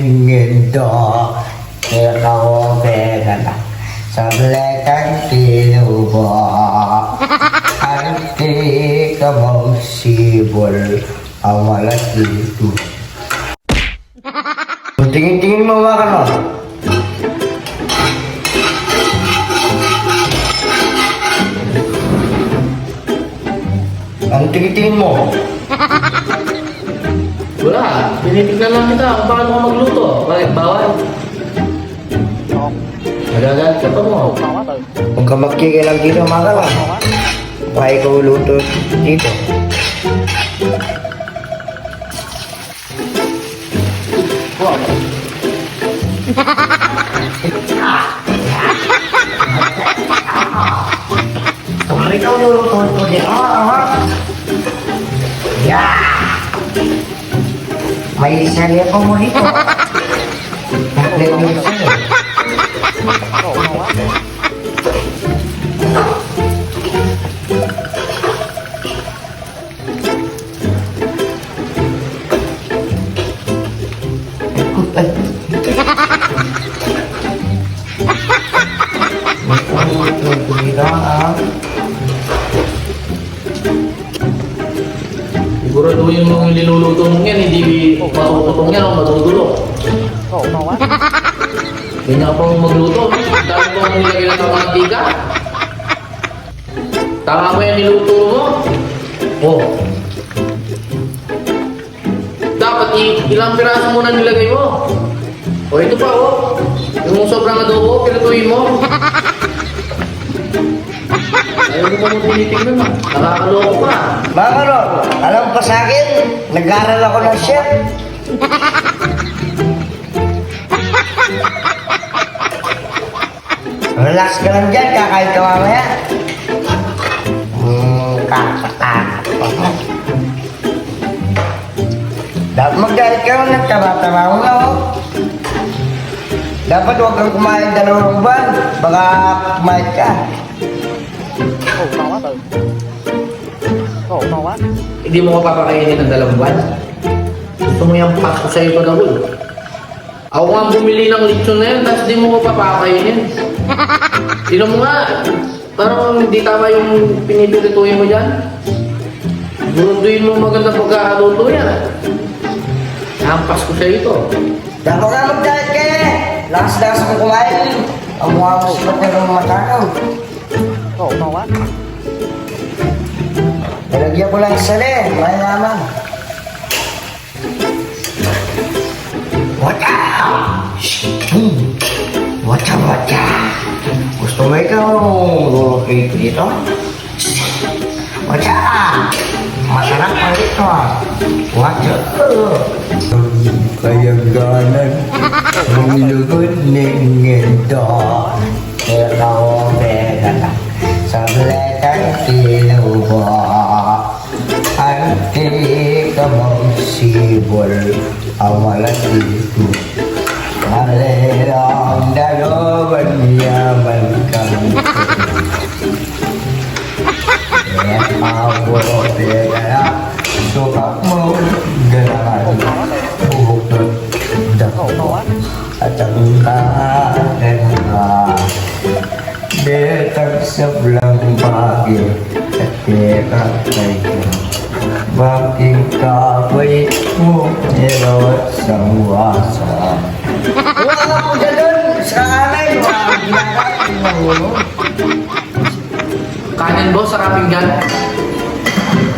Ngindo ikaw pera sa belakang tinubo anti ka mong sibol ang walang ito. Tingin-tingin mo ba ka no? Ang tingin-tingin mo? Wala, tinitignan lang kita kung paano ka magluto. Bakit bawal? Nagagalit ka pa mo. Kung ka magkikilang dito mga ka baka ikaw luto dito. Kung ikaw luto dito, yeah! May sarili pa mo dito. Kompleto mo sa'yo. Siguraduhin mo yung niluluto mong yan, hindi matututong yan o matutulo. Ganyan pa mong magluto. Dahil mo mong nilagay lang ng mantika. Tama mo yan niluto mo. Oh. Dapat ilang piraso muna nilagay mo. O ito pa oh. Yung sobrang adobo, pinutuin mo. Ayaw mo pa mo tinitignan mo. Nakakaloko ka. Mga karon, alam pa sa akin, nag-aaral ako ng chef. Relax ka lang dyan, kakain ka mamaya. Kakatakot pa mo. Dapat mag-diet ka, nagtaba-taba mo na oh. Dapat huwag kang kumain 2 buwan, baka kumain ka. Hindi mo ka papakainin ng 2 buwan. Gusto mo yung pasko sa'yo pa daw. Ako nga bumili ng lechon na yan, tapos di mo ko papakainin. Sino mo nga, parang hindi tama yung pinipirituhin mo dyan. Burunduin mo maganda pagkakaluto yan. Ang pasko sa'yo ito. Dapat nga mag-diet ka eh. Lakas-lakas mo kumain. Ang mukha mo sibat na ng matakaw. Nalagyan ko lang sali, may naman. Wata! Wata! Gusto mo ikaw lulukit dito? Wata! Masarap pa dito. Wata! Kayaganan ang lugod ng ito. Ikaw pera sa belakang tinubo anti ka mong sibol ang walang ito. Kalerang dalawan yaman kang mabuti kaya sukat mo ganahan uhukot dako at ang kahenga detag sa blang bagay at teka kayo baking kabay mo erawat sa wasa. Wala mo dyan doon sa kanay wala ginagawa ng ulo. Kanin boss, sa pinggan.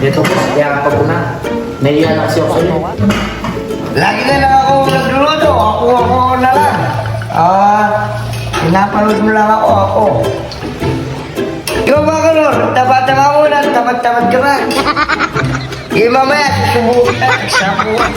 Ito boss, kaya pa po na. Naiyan na kasi ako sa'yo. Lagi na lang ako nagluluto. Ako na lang. Pinapanood mo lang ako. Ikaw ba ka nun? Taba-taba mo na. Tamad-tamad ka ba? Mamaya, susubukan. Sabuhan.